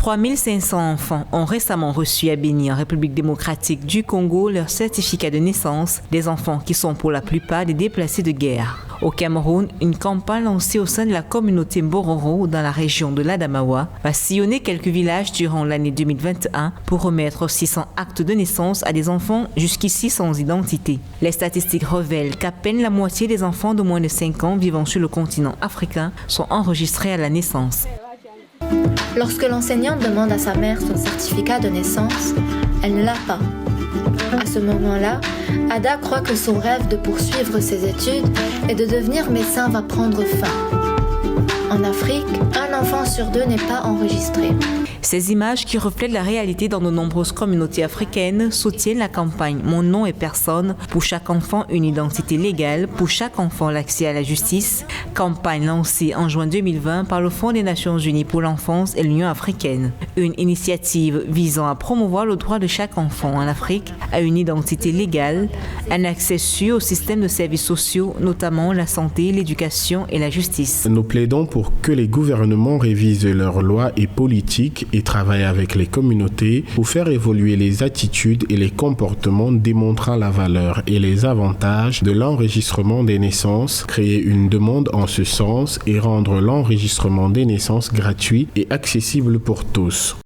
3500 enfants ont récemment reçu à Béni, en République démocratique du Congo, leur certificat de naissance, des enfants qui sont pour la plupart des déplacés de guerre. Au Cameroun, une campagne lancée au sein de la communauté Mbororo dans la région de l'Adamawa va sillonner quelques villages durant l'année 2021 pour remettre 600 actes de naissance à des enfants jusqu'ici sans identité. Les statistiques révèlent qu'à peine la moitié des enfants de moins de 5 ans vivant sur le continent africain sont enregistrés à la naissance. Lorsque l'enseignante demande à sa mère son certificat de naissance, elle ne l'a pas. À ce moment-là, Ada croit que son rêve de poursuivre ses études et de devenir médecin va prendre fin. En Afrique, un enfant sur 2 n'est pas enregistré. Ces images qui reflètent la réalité dans de nombreuses communautés africaines soutiennent la campagne « Mon nom est personne » pour chaque enfant une identité légale, pour chaque enfant l'accès à la justice, campagne lancée en juin 2020 par le Fonds des Nations Unies pour l'enfance et l'Union africaine. Une initiative visant à promouvoir le droit de chaque enfant en Afrique à une identité légale, un accès sûr au système de services sociaux, notamment la santé, l'éducation et la justice. Nous plaidons pour que les gouvernements révisent leurs lois et politiques et travaillent avec les communautés pour faire évoluer les attitudes et les comportements démontrant la valeur et les avantages de l'enregistrement des naissances, créer une demande en ce sens et rendre l'enregistrement des naissances gratuit et accessible pour tous.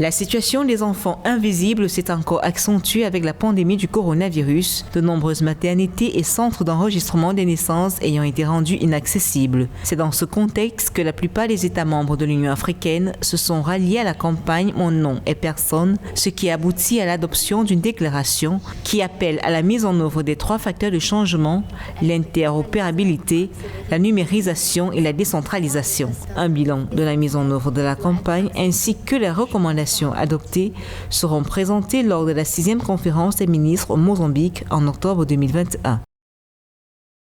La situation des enfants invisibles s'est encore accentuée avec la pandémie du coronavirus, de nombreuses maternités et centres d'enregistrement des naissances ayant été rendus inaccessibles. C'est dans ce contexte que la plupart des États membres de l'Union africaine se sont ralliés à la campagne « Mon nom est personne », ce qui aboutit à l'adoption d'une déclaration qui appelle à la mise en œuvre des 3 facteurs de changement, l'interopérabilité, la numérisation et la décentralisation. Un bilan de la mise en œuvre de la campagne ainsi que les recommandations adoptées seront présentées lors de la 6e conférence des ministres au Mozambique en octobre 2021.